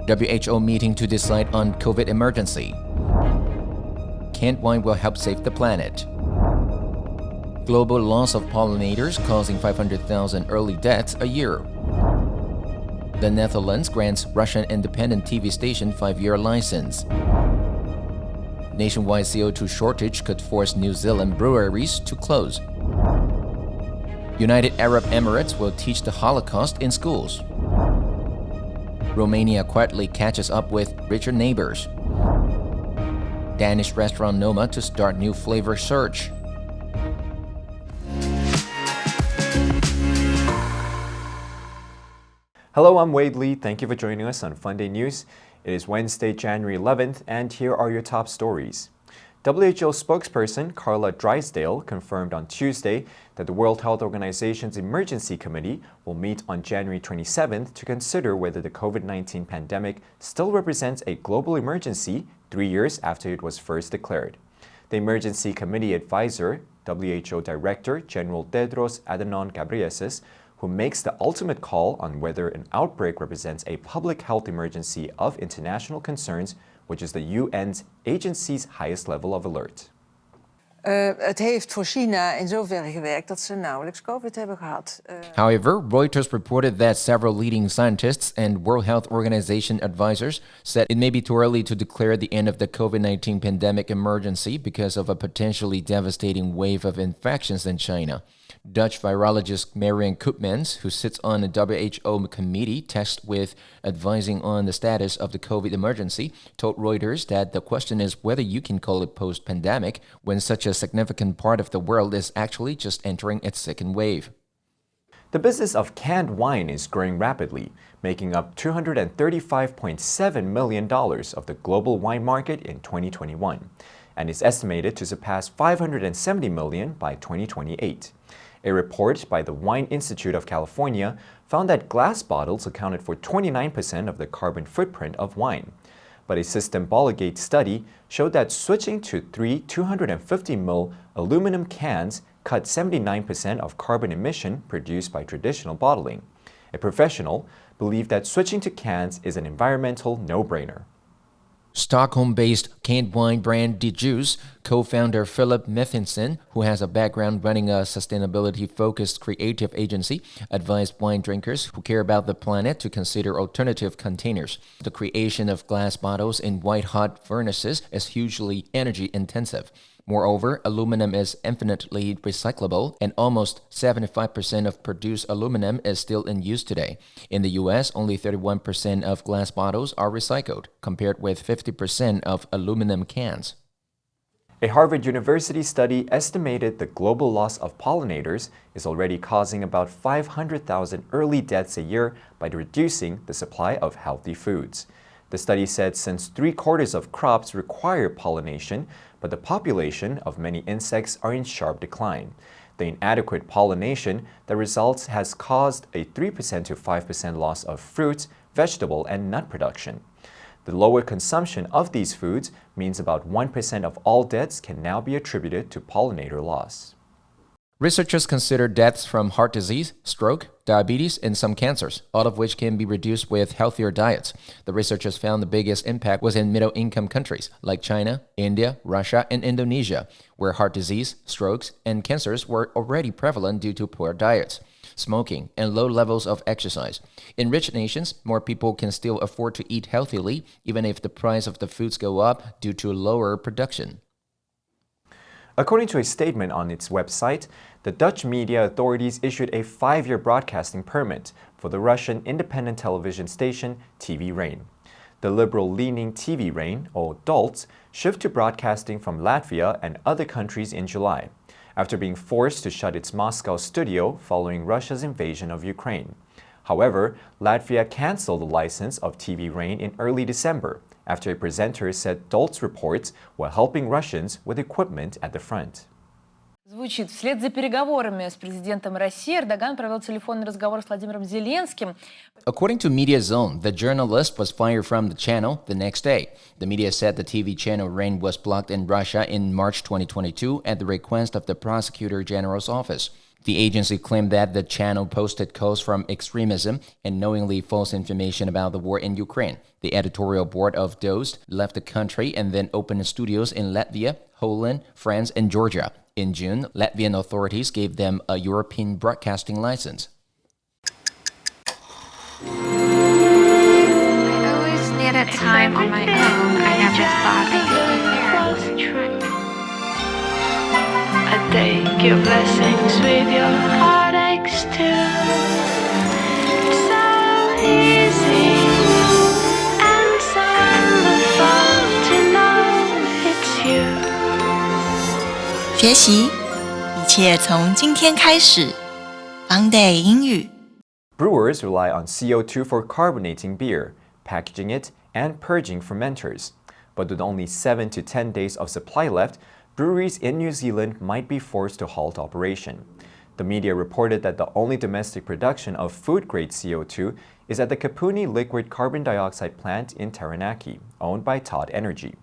WHO meeting to decide on COVID emergency. Canned wine will help save the planet. Global loss of pollinators causing 500,000 early deaths a year. The Netherlands grants Russian independent TV station 5-year license. Nationwide CO2 shortage could force New Zealand breweries to close. United Arab Emirates will teach the Holocaust in schools. Romania quietly catches up with richer neighbors. Danish restaurant Noma to start new flavor search. Hello, I'm Wade Lee. Thank you for joining us on FUNDAY News. It is Wednesday, January 11th, and here are your top stories. WHO spokesperson Carla Drysdale confirmed on Tuesday that the World Health Organization's Emergency Committee will meet on January 27th to consider whether the COVID-19 pandemic still represents a global emergency 3 years after it was first declared. The Emergency Committee advisor, WHO Director General Tedros Adhanom Ghebreyesus, who makes the ultimate call on whether an outbreak represents a public health emergency of international concerns, which is the UN's agency's highest level of alert. Het heeft voor China in zoverre gewerkt dat ze nauwelijks COVID hebben gehad. However, Reuters reported that several leading scientists and World Health Organization advisors said it may be too early to declare the end of the COVID-19 pandemic emergency because of a potentially devastating wave of infections in China. Dutch virologist Marion Koopmans, who sits on a WHO committee tasked with advising on the status of the COVID emergency, told Reuters that the question is whether you can call it post-pandemic when such a significant part of the world is actually just entering its second wave. The business of canned wine is growing rapidly, making up $235.7 million of the global wine market in 2021, and is estimated to surpass $570 million by 2028. A report by the Wine Institute of California found that glass bottles accounted for 29% of the carbon footprint of wine. But a Systembolaget study showed that switching to 3 250ml aluminum cans cut 79% of carbon emission produced by traditional bottling. A professional believed that switching to cans is an environmental no-brainer. Stockholm-based canned wine brand De Juice co-founder Philip Methinson, who has a background running a sustainability-focused creative agency, advised wine drinkers who care about the planet to consider alternative containers. The creation of glass bottles in white-hot furnaces is hugely energy-intensive. Moreover, aluminum is infinitely recyclable, and almost 75% of produced aluminum is still in use today. In the U.S., only 31% of glass bottles are recycled, compared with 50% of aluminum cans. A Harvard University study estimated the global loss of pollinators is already causing about 500,000 early deaths a year by reducing the supply of healthy foods. The study said since 3/4 of crops require pollination, but the population of many insects are in sharp decline. The inadequate pollination that results has caused a 3% to 5% loss of fruits, vegetable, and nut production. The lower consumption of these foods means about 1% of all deaths can now be attributed to pollinator loss. Researchers consider deaths from heart disease, stroke, diabetes, and some cancers, all of which can be reduced with healthier diets. The researchers found the biggest impact was in middle-income countries like China, India, Russia, and Indonesia, where heart disease, strokes, and cancers were already prevalent due to poor diets, smoking, and low levels of exercise. In rich nations, more people can still afford to eat healthily, even if the price of the foods go up due to lower production. According to a statement on its website, the Dutch media authorities issued a 5-year broadcasting permit for the Russian independent television station TV Rain. The liberal-leaning TV Rain, or DOLT, shifted to broadcasting from Latvia and other countries in July, after being forced to shut its Moscow studio following Russia's invasion of Ukraine. However, Latvia canceled the license of TV Rain in early December, after a presenter said DOLT's reports were helping Russians with equipment at the front. Звучит. Вслед за переговорами с президентом России Эрдоган провел телефонный разговор с Владимиром Зеленским. According to Media Zone, the journalist was fired from the channel the next day. The media said the TV channel Rain was blocked in Russia in March 2022 at the request of the Prosecutor General's office. The agency claimed that the channel posted calls from extremism and knowingly false information about the war in Ukraine. The editorial board of DOST left the country and then opened studios in Latvia, Poland, France, and Georgia. In June, Latvian authorities gave them a European broadcasting license. I always needed time on my own. I never thought I could be there. I take your blessings with your heartaches too. It's so easy and so wonderful to know it's you. 学习，一切从今天开始。FUNDAY 英语。Brewers rely on CO2 for carbonating beer, packaging it, and purging fermenters. But with only 7 to 10 days of supply left, breweries in New Zealand might be forced to halt operation. The media reported that the only domestic production of food-grade CO2 is at the Kapuni liquid carbon dioxide plant in Taranaki, owned by Todd Energy.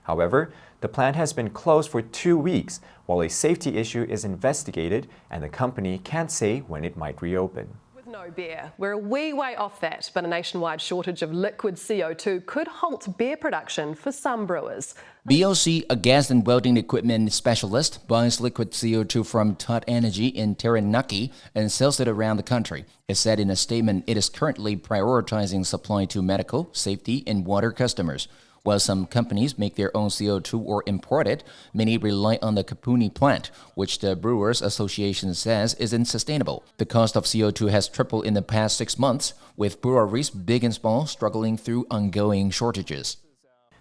However, the plant has been closed for 2 weeks while a safety issue is investigated and the company can't say when it might reopen. No beer. We're a wee way off that, but a nationwide shortage of liquid CO2 could halt beer production for some brewers. BOC, a gas and welding equipment specialist, buys liquid CO2 from Todd Energy in Taranaki and sells it around the country. It said in a statement it is currently prioritizing supply to medical, safety, and water customers. While some companies make their own CO2 or import it, many rely on the Kapuni plant, which the Brewers Association says isn't sustainable. The cost of CO2 has tripled in the past 6 months, with breweries, big and small, struggling through ongoing shortages.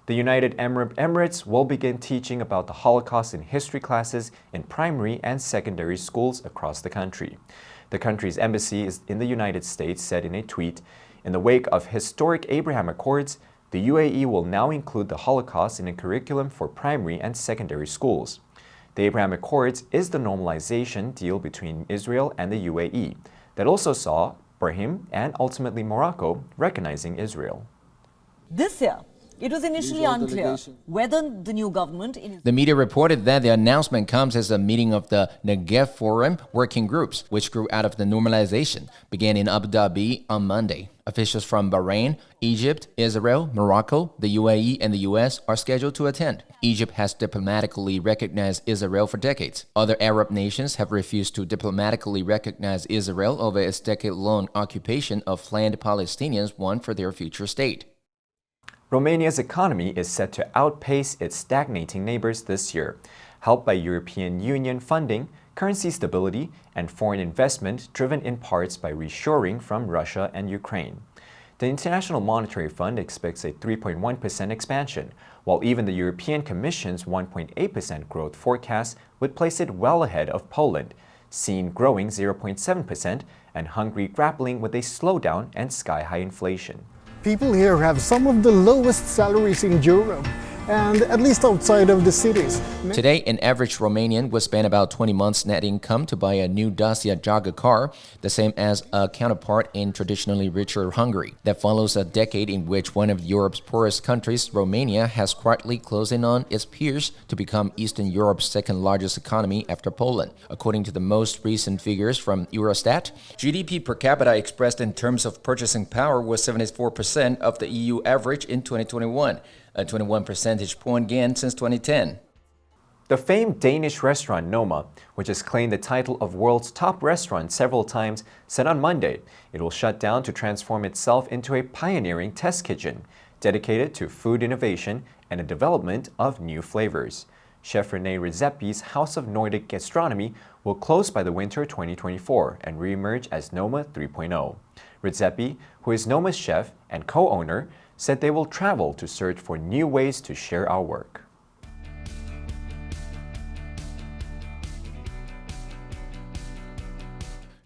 The United Arab Emirates will begin teaching about the Holocaust in history classes in primary and secondary schools across the country. The country's embassy in the United States said in a tweet, "In the wake of historic Abraham Accords, the UAE will now include the Holocaust in a curriculum for primary and secondary schools." The Abraham Accords is the normalization deal between Israel and the UAE that also saw Ibrahim and ultimately Morocco recognizing Israel. This year, it was initially unclear whether the new government... The media reported that the announcement comes as a meeting of the Negev Forum working groups, which grew out of the normalization, began in Abu Dhabi on Monday. Officials from Bahrain, Egypt, Israel, Morocco, the UAE, and the US are scheduled to attend. Egypt has diplomatically recognized Israel for decades. Other Arab nations have refused to diplomatically recognize Israel over its decade-long occupation of land Palestinians want for their future state. Romania's economy is set to outpace its stagnating neighbors this year, helped by European Union funding, currency stability, and foreign investment driven in parts by reshoring from Russia and Ukraine. The International Monetary Fund expects a 3.1% expansion, while even the European Commission's 1.8% growth forecast would place it well ahead of Poland, seen growing 0.7%, and Hungary grappling with a slowdown and sky-high inflation. People here have some of the lowest salaries in Europe, and at least outside of the cities. Today, an average Romanian would spend about 20 months net income to buy a new Dacia Jaga car, the same as a counterpart in traditionally richer Hungary. That follows a decade in which one of Europe's poorest countries, Romania, has quietly closed in on its peers to become Eastern Europe's second largest economy after Poland. According to the most recent figures from Eurostat, GDP per capita expressed in terms of purchasing power was 74% of the EU average in 2021. A 21 percentage point gain since 2010. The famed Danish restaurant Noma, which has claimed the title of world's top restaurant several times, said on Monday it will shut down to transform itself into a pioneering test kitchen dedicated to food innovation and the development of new flavors. Chef René Redzepi's House of Nordic Gastronomy will close by the winter 2024 and re-emerge as Noma 3.0. Redzepi, who is Noma's chef and co-owner, said they will travel to search for new ways to share our work.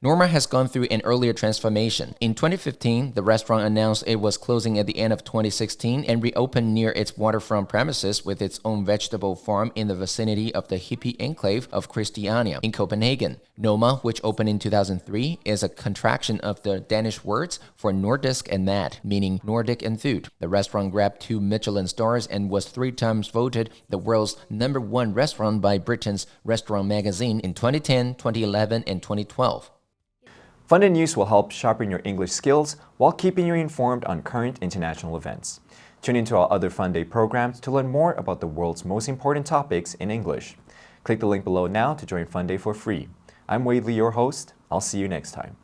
Noma has gone through an earlier transformation. In 2015, the restaurant announced it was closing at the end of 2016 and reopened near its waterfront premises with its own vegetable farm in the vicinity of the hippie enclave of Christiania in Copenhagen. Noma, which opened in 2003, is a contraction of the Danish words for Nordisk and mat, meaning Nordic and food. The restaurant grabbed 2 Michelin stars and was 3 times voted the world's #1 restaurant by Britain's Restaurant magazine in 2010, 2011, and 2012. FUNDAY News will help sharpen your English skills while keeping you informed on current international events. Tune into our other FUNDAY programs to learn more about the world's most important topics in English. Click the link below now to join FUNDAY for free. I'm Wade Lee, your host. I'll see you next time.